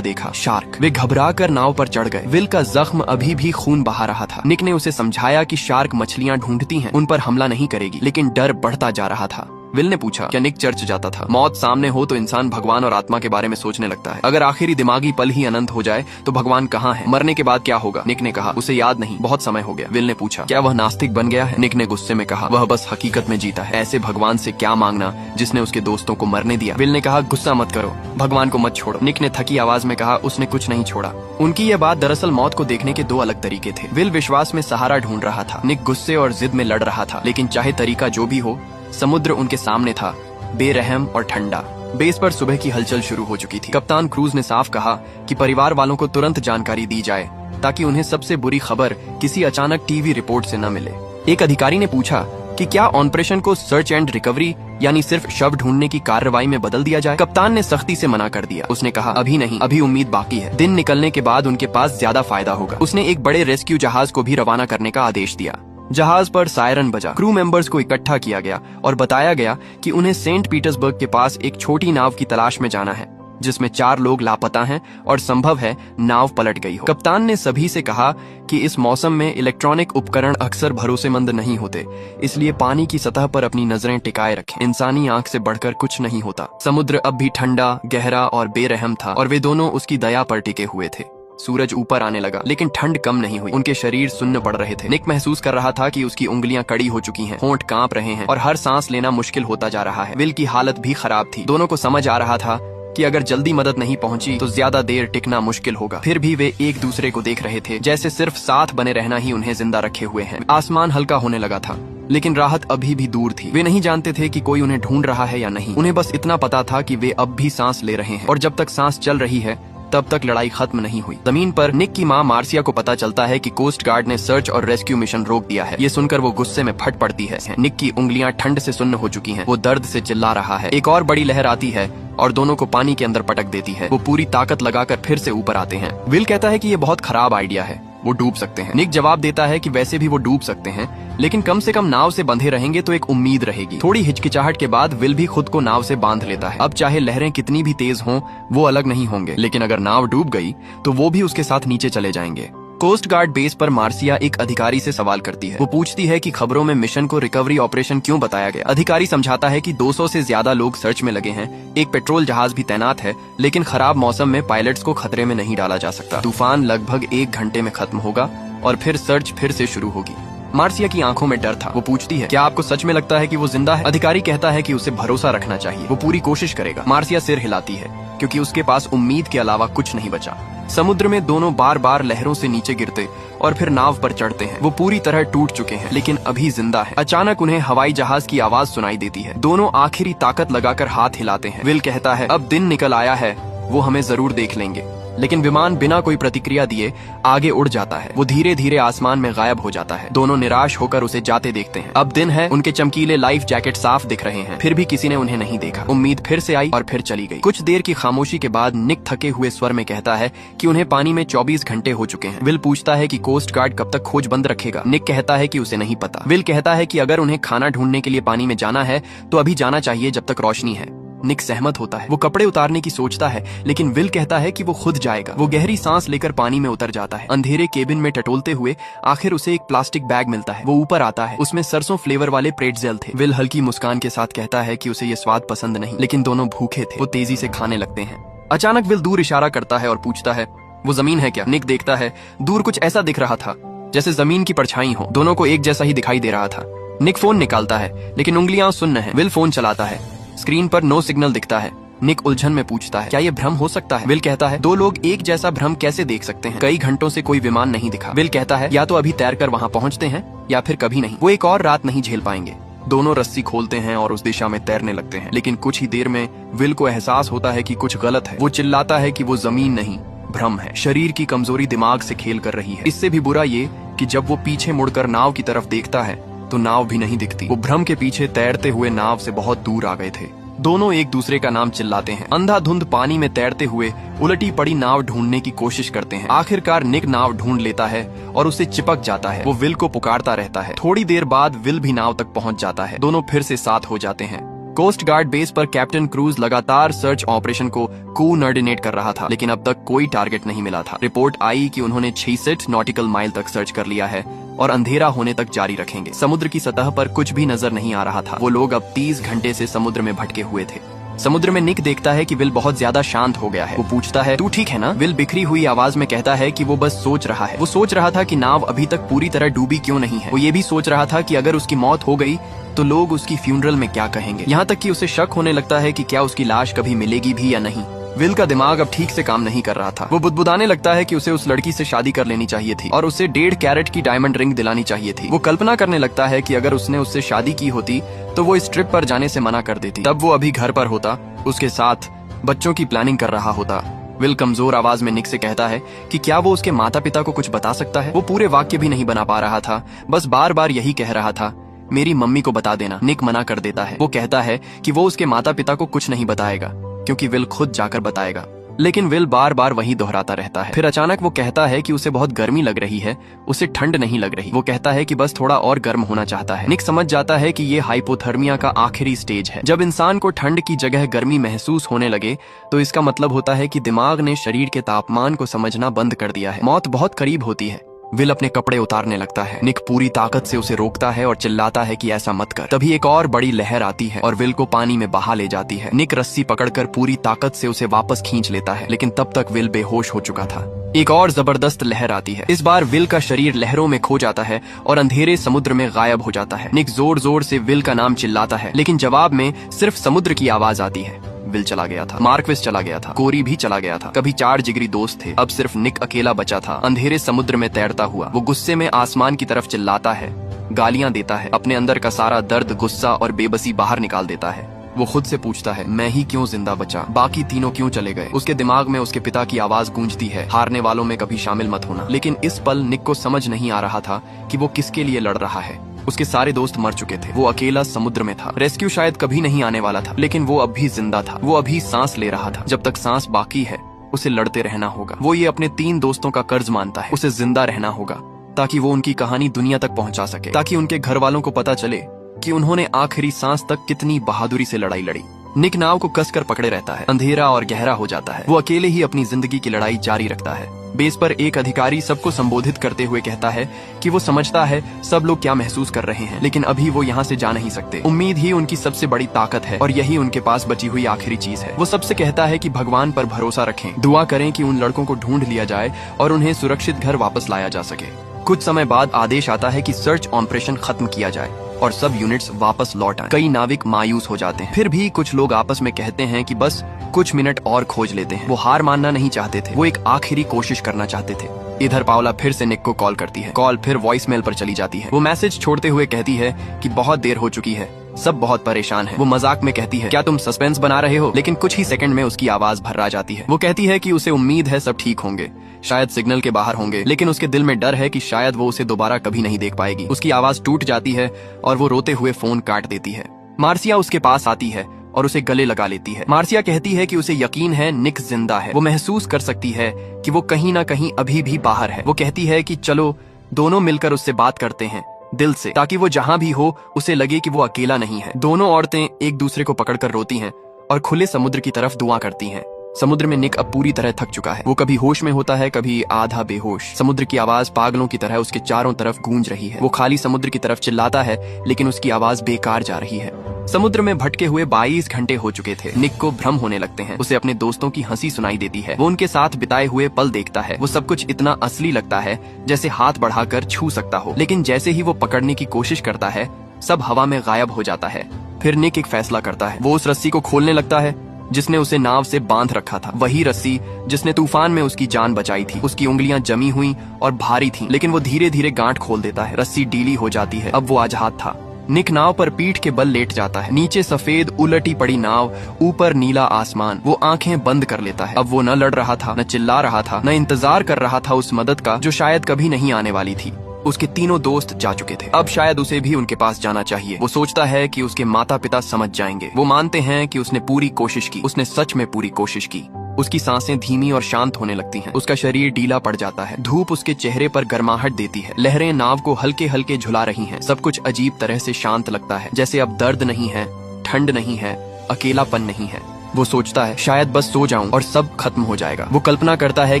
Speaker 1: देखा, शार्क। वे घबराकर नाव पर चढ़ गए। विल का जख्म अभी भी खून बहा रहा था। निक ने उसे समझाया कि शार्क मछलियां ढूंढती हैं, उन पर हमला नहीं करेगी, लेकिन डर बढ़ता जा रहा था। विल ने पूछा क्या निक चर्च जाता था? मौत सामने हो तो इंसान भगवान और आत्मा के बारे में सोचने लगता है। अगर आखिरी दिमागी पल ही अनंत हो जाए तो भगवान कहाँ है? मरने के बाद क्या होगा? निक ने कहा उसे याद नहीं, बहुत समय हो गया। विल ने पूछा क्या वह नास्तिक बन गया है? निक ने गुस्से में कहा वह बस हकीकत में जीता है। ऐसे भगवान से क्या मांगना जिसने उसके दोस्तों को मरने दिया। विल ने कहा गुस्सा मत करो, भगवान को मत छोड़ो। निक ने थकी आवाज में कहा उसने कुछ नहीं छोड़ा। उनकी यह बात दरअसल मौत को देखने के दो अलग तरीके थे। विल विश्वास में सहारा ढूंढ रहा था, निक गुस्से और जिद में लड़ रहा था। लेकिन चाहे तरीका जो भी हो, समुद्र उनके सामने था, बेरहम और ठंडा। बेस पर सुबह की हलचल शुरू हो चुकी थी। कप्तान क्रूज ने साफ कहा कि परिवार वालों को तुरंत जानकारी दी जाए ताकि उन्हें सबसे बुरी खबर किसी अचानक टीवी रिपोर्ट से न मिले। एक अधिकारी ने पूछा कि क्या ऑपरेशन को सर्च एंड रिकवरी यानी सिर्फ शव ढूंढने की कार्रवाई में बदल दिया जाए? कप्तान ने सख्ती से मना कर दिया। उसने कहा अभी नहीं, अभी उम्मीद बाकी है। दिन निकलने के बाद उनके पास ज्यादा फायदा होगा। उसने एक बड़े रेस्क्यू जहाज को भी रवाना करने का आदेश दिया। जहाज पर सायरन बजा। क्रू मेंबर्स को इकट्ठा किया गया और बताया गया कि उन्हें सेंट पीटर्सबर्ग के पास एक छोटी नाव की तलाश में जाना है जिसमें 4 लोग लापता हैं और संभव है नाव पलट गई हो। कप्तान ने सभी से कहा कि इस मौसम में इलेक्ट्रॉनिक उपकरण अक्सर भरोसेमंद नहीं होते, इसलिए पानी की सतह पर अपनी नजरें टिकाए रखें। इंसानी आंख से बढ़कर कुछ नहीं होता। समुद्र अब भी ठंडा, गहरा और बेरहम था और वे दोनों उसकी दया पर टिके हुए थे। सूरज ऊपर आने लगा लेकिन ठंड कम नहीं हुई। उनके शरीर सुन्न पड़ रहे थे। निक महसूस कर रहा था कि उसकी उंगलियां कड़ी हो चुकी हैं, होंठ कांप रहे हैं और हर सांस लेना मुश्किल होता जा रहा है। विल की हालत भी खराब थी। दोनों को समझ आ रहा था कि अगर जल्दी मदद नहीं पहुंची तो ज्यादा देर टिकना मुश्किल होगा। फिर भी वे एक दूसरे को देख रहे थे, जैसे सिर्फ साथ बने रहना ही उन्हें जिंदा रखे हुए है। आसमान हल्का होने लगा था लेकिन राहत अभी भी दूर थी। वे नहीं जानते थे कि कोई उन्हें ढूंढ रहा है या नहीं। उन्हें बस इतना पता था कि वे अब भी सांस ले रहे हैं और जब तक सांस चल रही है तब तक लड़ाई खत्म नहीं हुई। जमीन पर निक की मां मार्सिया को पता चलता है कि कोस्ट गार्ड ने सर्च और रेस्क्यू मिशन रोक दिया है। ये सुनकर वो गुस्से में फट पड़ती है। निक की उंगलियां ठंड से सुन्न हो चुकी हैं। वो दर्द से चिल्ला रहा है। एक और बड़ी लहर आती है और दोनों को पानी के अंदर पटक देती है। वो पूरी ताकत लगाकर फिर से ऊपर आते हैं। विल कहता है कि ये बहुत खराब आइडिया है, वो डूब सकते हैं। निक जवाब देता है कि वैसे भी वो डूब सकते हैं, लेकिन कम से कम नाव से बंधे रहेंगे तो एक उम्मीद रहेगी। थोड़ी हिचकिचाहट के बाद विल भी खुद को नाव से बांध लेता है। अब चाहे लहरें कितनी भी तेज हों, वो अलग नहीं होंगे, लेकिन अगर नाव डूब गई तो वो भी उसके साथ नीचे चले जाएंगे। कोस्ट गार्ड बेस पर मार्सिया एक अधिकारी से सवाल करती है। वो पूछती है कि खबरों में मिशन को रिकवरी ऑपरेशन क्यों बताया गया। अधिकारी समझाता है कि 200 से ज्यादा लोग सर्च में लगे हैं, एक पेट्रोल जहाज भी तैनात है, लेकिन खराब मौसम में पायलट्स को खतरे में नहीं डाला जा सकता। तूफान लगभग 1 घंटे में खत्म होगा और फिर सर्च फिर से शुरू होगी। मार्सिया की आंखों में डर था। वो पूछती है क्या आपको सच में लगता है कि वो जिंदा है? अधिकारी कहता है कि उसे भरोसा रखना चाहिए, वो पूरी कोशिश करेगा। मार्सिया सिर हिलाती है क्योंकि उसके पास उम्मीद के अलावा कुछ नहीं बचा। समुद्र में दोनों बार बार लहरों से नीचे गिरते और फिर नाव पर चढ़ते हैं। वो पूरी तरह टूट चुके हैं लेकिन अभी जिंदा है। अचानक उन्हें हवाई जहाज की आवाज सुनाई देती है। दोनों आखिरी ताकत लगाकर हाथ हिलाते हैं। विल कहता है अब दिन निकल आया है, वो हमें जरूर देख लेंगे। लेकिन विमान बिना कोई प्रतिक्रिया दिए आगे उड़ जाता है। वो धीरे धीरे आसमान में गायब हो जाता है। दोनों निराश होकर उसे जाते देखते हैं। अब दिन है, उनके चमकीले लाइफ जैकेट साफ दिख रहे हैं, फिर भी किसी ने उन्हें नहीं देखा। उम्मीद फिर से आई और फिर चली गई। कुछ देर की खामोशी के बाद निक थके हुए स्वर में कहता है कि उन्हें पानी में 24 घंटे हो चुके हैं। विल पूछता है कि कोस्ट गार्ड कब तक खोज बंद रखेगा। निक कहता है कि उसे नहीं पता। विल कहता है कि अगर उन्हें खाना ढूंढने के लिए पानी में जाना है तो अभी जाना चाहिए जब तक रोशनी है। निक सहमत होता है। वो कपड़े उतारने की सोचता है लेकिन विल कहता है कि वो खुद जाएगा। वो गहरी सांस लेकर पानी में उतर जाता है। अंधेरे केबिन में टटोलते हुए आखिर उसे एक प्लास्टिक बैग मिलता है। वो ऊपर आता है, उसमें सरसों फ्लेवर वाले प्रेट्जेल थे। विल हल्की मुस्कान के साथ कहता है कि उसे ये स्वाद पसंद नहीं, लेकिन दोनों भूखे थे। वो तेजी से खाने लगते हैं। अचानक विल दूर इशारा करता है और पूछता है वो जमीन है क्या? निक देखता है, दूर कुछ ऐसा दिख रहा था जैसे जमीन की परछाई हो। दोनों को एक जैसा ही दिखाई दे रहा था। निक फोन निकालता है लेकिन उंगलियां सुन्न है। विल फोन चलाता है। स्क्रीन पर नो सिग्नल दिखता है। निक उलझन में पूछता है क्या ये भ्रम हो सकता है? विल कहता है 2 लोग एक जैसा भ्रम कैसे देख सकते हैं? कई घंटों से कोई विमान नहीं दिखा। विल कहता है या तो अभी तैरकर वहां पहुंचते हैं या फिर कभी नहीं। वो एक और रात नहीं झेल पाएंगे। दोनों रस्सी खोलते हैं और उस दिशा में तैरने लगते हैं, लेकिन कुछ ही देर में विल को एहसास होता है कि कुछ गलत है। वो चिल्लाता है कि वो जमीन नहीं, भ्रम है। शरीर की कमजोरी दिमाग से खेल कर रही है। इससे भी बुरा ये कि जब वो पीछे मुड़कर नाव की तरफ देखता है तो नाव भी नहीं दिखती। वो भ्रम के पीछे तैरते हुए नाव से बहुत दूर आ गए थे। दोनों एक दूसरे का नाम चिल्लाते हैं। अंधाधुंध पानी में तैरते हुए उलटी पड़ी नाव ढूंढने की कोशिश करते हैं। आखिरकार निक नाव ढूंढ लेता है और उसे चिपक जाता है। वो विल को पुकारता रहता है। थोड़ी देर बाद विल भी नाव तक पहुंच जाता है। दोनों फिर से साथ हो जाते हैं। कोस्ट गार्ड बेस पर कैप्टन क्रूज लगातार सर्च ऑपरेशन को कोऑर्डिनेट कर रहा था, लेकिन अब तक कोई टारगेट नहीं मिला था। रिपोर्ट आई कि उन्होंने 66 नॉटिकल माइल तक सर्च कर लिया है और अंधेरा होने तक जारी रखेंगे। समुद्र की सतह पर कुछ भी नजर नहीं आ रहा था। वो लोग अब 30 घंटे से समुद्र में भटके हुए थे। समुद्र में निक देखता है कि विल बहुत ज्यादा शांत हो गया है। वो पूछता है, तू ठीक है ना? विल बिखरी हुई आवाज में कहता है कि वो बस सोच रहा है। वो सोच रहा था कि नाव अभी तक पूरी तरह डूबी क्यों नहीं है। वो ये भी सोच रहा था कि अगर उसकी मौत हो गई तो लोग उसकी फ्यूनरल में क्या कहेंगे। यहाँ तक कि उसे शक होने लगता है कि क्या उसकी लाश कभी मिलेगी भी या नहीं। विल का दिमाग अब ठीक से काम नहीं कर रहा था। वो बुदबुदाने लगता है कि उसे उस लड़की से शादी कर लेनी चाहिए थी और उसे 1.5 कैरेट की डायमंड रिंग दिलानी चाहिए थी। वो कल्पना करने लगता है कि अगर उसने उससे शादी की होती तो वो इस ट्रिप पर जाने से मना कर देती। तब वो अभी घर पर होता, उसके साथ बच्चों की प्लानिंग कर रहा होता। विल कमजोर आवाज में निक से कहता है कि क्या वो उसके माता पिता को कुछ बता सकता है। वो पूरे वाक्य भी नहीं बना पा रहा था, बस बार बार यही कह रहा था, मेरी मम्मी को बता देना। निक मना कर देता है। वो कहता है कि वो उसके माता पिता को कुछ नहीं बताएगा क्योंकि विल खुद जाकर बताएगा, लेकिन विल बार बार वही दोहराता रहता है। फिर अचानक वो कहता है कि उसे बहुत गर्मी लग रही है, उसे ठंड नहीं लग रही। वो कहता है कि बस थोड़ा और गर्म होना चाहता है। निक समझ जाता है कि ये हाइपोथर्मिया का आखिरी स्टेज है। जब इंसान को ठंड की जगह गर्मी महसूस होने लगे तो इसका मतलब होता है कि दिमाग ने शरीर के तापमान को समझना बंद कर दिया है। मौत बहुत करीब होती है। विल अपने कपड़े उतारने लगता है। निक पूरी ताकत से उसे रोकता है और चिल्लाता है कि ऐसा मत कर। तभी एक और बड़ी लहर आती है और विल को पानी में बहा ले जाती है। निक रस्सी पकड़कर पूरी ताकत से उसे वापस खींच लेता है, लेकिन तब तक विल बेहोश हो चुका था। एक और जबरदस्त लहर आती है। इस बार विल का शरीर लहरों में खो जाता है और अंधेरे समुद्र में गायब हो जाता है। निक जोर जोर से विल का नाम चिल्लाता है, लेकिन जवाब में सिर्फ समुद्र की आवाज आती है। विल चला गया था, मार्क्विस चला गया था, कोरी भी चला गया था। कभी 4 जिगरी दोस्त थे, अब सिर्फ निक अकेला बचा था, अंधेरे समुद्र में तैरता हुआ। वो गुस्से में आसमान की तरफ चिल्लाता है, गालियां देता है, अपने अंदर का सारा दर्द, गुस्सा और बेबसी बाहर निकाल देता है। वो खुद से पूछता है, मैं ही क्यों जिंदा बचा, बाकी तीनों क्यों चले गए। उसके दिमाग में उसके पिता की आवाज गूंजती है, हारने वालों में कभी शामिल मत होना। लेकिन इस पल निक को समझ नहीं आ रहा था कि वो किसके लिए लड़ रहा है। उसके सारे दोस्त मर चुके थे। वो अकेला समुद्र में था। रेस्क्यू शायद कभी नहीं आने वाला था, लेकिन वो अब भी जिंदा था। वो अभी सांस ले रहा था। जब तक सांस बाकी है उसे लड़ते रहना होगा। वो ये अपने 3 दोस्तों का कर्ज मानता है। उसे जिंदा रहना होगा ताकि वो उनकी कहानी दुनिया तक पहुंचा सके, ताकि उनके घर वालों को पता चले कि उन्होंने आखिरी सांस तक कितनी बहादुरी से लड़ाई लड़ी। निक नाव को कसकर पकड़े रहता है। अंधेरा और गहरा हो जाता है। वो अकेले ही अपनी जिंदगी की लड़ाई जारी रखता है। बेस पर एक अधिकारी सबको संबोधित करते हुए कहता है कि वो समझता है सब लोग क्या महसूस कर रहे हैं, लेकिन अभी वो यहाँ से जा नहीं सकते। उम्मीद ही उनकी सबसे बड़ी ताकत है और यही उनके पास बची हुई आखिरी चीज है। वो सबसे कहता है कि भगवान पर भरोसा रखें, दुआ करें कि उन लड़कों को ढूंढ लिया जाए और उन्हें सुरक्षित घर वापस लाया जा सके। कुछ समय बाद आदेश आता है कि सर्च ऑपरेशन खत्म किया जाए और सब यूनिट्स वापस लौट आए। कई नाविक मायूस हो जाते हैं। फिर भी कुछ लोग आपस में कहते हैं कि बस कुछ मिनट और खोज लेते हैं। वो हार मानना नहीं चाहते थे, वो एक आखिरी कोशिश करना चाहते थे। इधर पावला फिर से निक को कॉल करती है। कॉल फिर वॉइसमेल पर चली जाती है। वो मैसेज छोड़ते हुए कहती है कि बहुत देर हो चुकी है, सब बहुत परेशान है। वो मजाक में कहती है, क्या तुम सस्पेंस बना रहे हो? लेकिन कुछ ही सेकंड में उसकी आवाज भर्रा जाती है। वो कहती है कि उसे उम्मीद है सब ठीक होंगे, शायद सिग्नल के बाहर होंगे, लेकिन उसके दिल में डर है कि शायद वो उसे दोबारा कभी नहीं देख पाएगी। उसकी आवाज टूट जाती है और वो रोते हुए फोन काट देती है। मार्सिया उसके पास आती है और उसे गले लगा लेती है। मार्सिया कहती है कि उसे यकीन है निक जिंदा है। वो महसूस कर सकती है कि वो कहीं ना कहीं अभी भी बाहर है। वो कहती है कि चलो दोनों मिलकर उससे बात करते हैं दिल से, ताकि वो जहां भी हो उसे लगे कि वो अकेला नहीं है। दोनों औरतें एक दूसरे को पकड़कर रोती हैं और खुले समुद्र की तरफ दुआ करती हैं। समुद्र में निक अब पूरी तरह थक चुका है। वो कभी होश में होता है, कभी आधा बेहोश। समुद्र की आवाज पागलों की तरह उसके चारों तरफ गूंज रही है। वो खाली समुद्र की तरफ चिल्लाता है, लेकिन उसकी आवाज बेकार जा रही है। समुद्र में भटके हुए 22 घंटे हो चुके थे। निक को भ्रम होने लगते हैं। उसे अपने दोस्तों की हंसी सुनाई देती है। वो उनके साथ बिताए हुए पल देखता है। वो सब कुछ इतना असली लगता है जैसे हाथ बढ़ाकर छू सकता हो, लेकिन जैसे ही वो पकड़ने की कोशिश करता है सब हवा में गायब हो जाता है। फिर निक एक फैसला करता है। वो उस रस्सी को खोलने लगता है जिसने उसे नाव से बांध रखा था। वही रस्सी जिसने तूफान में उसकी जान बचाई थी। उसकी उंगलियां जमी हुई और भारी थीं, लेकिन वो धीरे धीरे गांठ खोल देता है। रस्सी ढीली हो जाती है। अब वो आजाद था। निक नाव पर पीठ के बल लेट जाता है। नीचे सफेद उलटी पड़ी नाव, ऊपर नीला आसमान। वो आंखें बंद कर लेता है। अब वो न लड़ रहा था, न चिल्ला रहा था, न इंतजार कर रहा था उस मदद का जो शायद कभी नहीं आने वाली थी। उसके तीनों दोस्त जा चुके थे। अब शायद उसे भी उनके पास जाना चाहिए। वो सोचता है कि उसके माता पिता समझ जाएंगे। वो मानते हैं कि उसने पूरी कोशिश की, उसने सच में पूरी कोशिश की। उसकी सांसें धीमी और शांत होने लगती हैं। उसका शरीर ढीला पड़ जाता है। धूप उसके चेहरे पर गर्माहट देती है। लहरें नाव को हल्के हल्के झुला रही हैं। सब कुछ अजीब तरह से शांत लगता है, जैसे अब दर्द नहीं है, ठंड नहीं है, अकेलापन नहीं है। वो सोचता है शायद बस सो जाऊं और सब खत्म हो जाएगा। वो कल्पना करता है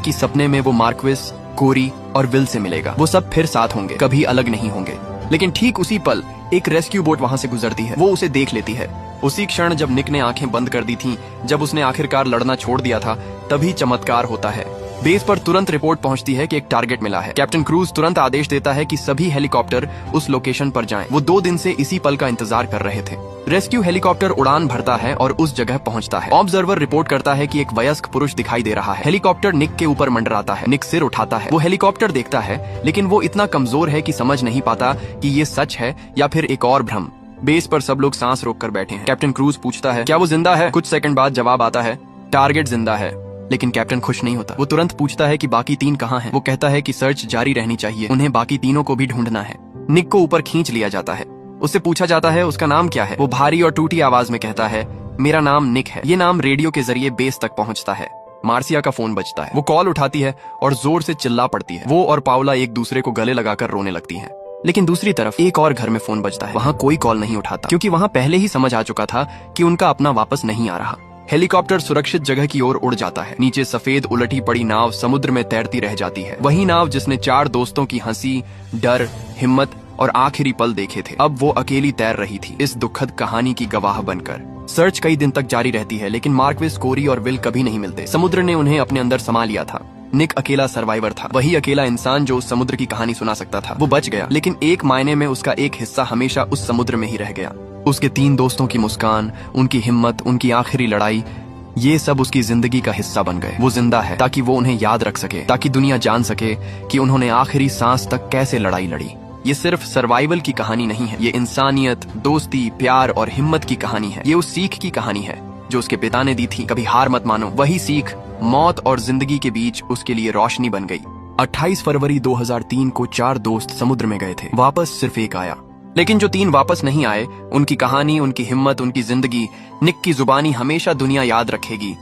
Speaker 1: कि सपने में वो मार्क्विस, कोरी और विल से मिलेगा। वो सब फिर साथ होंगे, कभी अलग नहीं होंगे। लेकिन ठीक उसी पल एक रेस्क्यू बोट वहां से गुजरती है। वो उसे देख लेती है। उसी क्षण जब निक ने आंखें बंद कर दी थीं, जब उसने आखिरकार लड़ना छोड़ दिया था, तभी चमत्कार होता है। बेस पर तुरंत रिपोर्ट पहुंचती है कि एक टारगेट मिला है। कैप्टन क्रूज तुरंत आदेश देता है कि सभी हेलीकॉप्टर उस लोकेशन पर जाएं। वो 2 दिन से इसी पल का इंतजार कर रहे थे। रेस्क्यू हेलीकॉप्टर उड़ान भरता है और उस जगह पहुंचता है। ऑब्जर्वर रिपोर्ट करता है कि एक वयस्क पुरुष दिखाई दे रहा है। हेलीकॉप्टर निक के ऊपर मंडराता है। निक सिर उठाता है। वो हेलीकॉप्टर देखता है, लेकिन वो इतना कमजोर है कि समझ नहीं पाता कि ये सच है या फिर एक और भ्रम। बेस पर सब लोग सांस रोक कर बैठे हैं। कैप्टन क्रूज पूछता है, क्या वो जिंदा है? कुछ सेकंड बाद जवाब आता है, टारगेट जिंदा है। लेकिन कैप्टन खुश नहीं होता। वो तुरंत पूछता है कि बाकी 3 कहाँ हैं? वो कहता है कि सर्च जारी रहनी चाहिए, उन्हें बाकी तीनों को भी ढूंढना है। निक को ऊपर खींच लिया जाता है। उससे पूछा जाता है उसका नाम क्या है। वो भारी और टूटी आवाज में कहता है, मेरा नाम निक है। ये नाम रेडियो के जरिए बेस तक पहुंचता है। मार्सिया का फोन बजता है। वो कॉल उठाती है और जोर से चिल्ला पड़ती है। वो और पाउला एक दूसरे को गले लगाकर रोने लगती हैं। लेकिन दूसरी तरफ एक और घर में फोन बजता है। वहाँ कोई कॉल नहीं उठाता, क्योंकि वहाँ पहले ही समझ आ चुका था कि उनका अपना वापस नहीं आ रहा। हेलीकॉप्टर सुरक्षित जगह की ओर उड़ जाता है। नीचे सफेद उलटी पड़ी नाव समुद्र में तैरती रह जाती है। वही नाव जिसने 4 दोस्तों की हंसी, डर, हिम्मत और आखिरी पल देखे थे, अब वो अकेली तैर रही थी, इस दुखद कहानी की गवाह बनकर। सर्च कई दिन तक जारी रहती है, लेकिन मार्क्विस, कोरी और विल कभी नहीं मिलते। समुद्र ने उन्हें अपने अंदर समा लिया था। निक अकेला सर्वाइवर था, वही अकेला इंसान जो उस समुद्र की कहानी सुना सकता था। वो बच गया, लेकिन एक मायने में उसका एक हिस्सा हमेशा उस समुद्र में ही रह गया। उसके 3 दोस्तों की मुस्कान, उनकी हिम्मत, उनकी आखिरी लड़ाई, ये सब उसकी जिंदगी का हिस्सा बन गए। वो जिंदा है ताकि वो उन्हें याद रख सके, ताकि दुनिया जान सके कि उन्होंने आखिरी सांस तक कैसे लड़ाई लड़ी। ये सिर्फ सर्वाइवल की कहानी नहीं है, ये इंसानियत, दोस्ती, प्यार और हिम्मत की कहानी है। ये उस सीख की कहानी है जो उसके पिता ने दी थी, कभी हार मत मानो। वही सीख मौत और जिंदगी के बीच उसके लिए रोशनी बन गई। 28 फरवरी 2003 को 4 दोस्त समुद्र में गए थे। वापस सिर्फ एक आया। लेकिन जो 3 वापस नहीं आए, उनकी कहानी, उनकी हिम्मत, उनकी जिंदगी निक की जुबानी हमेशा दुनिया याद रखेगी।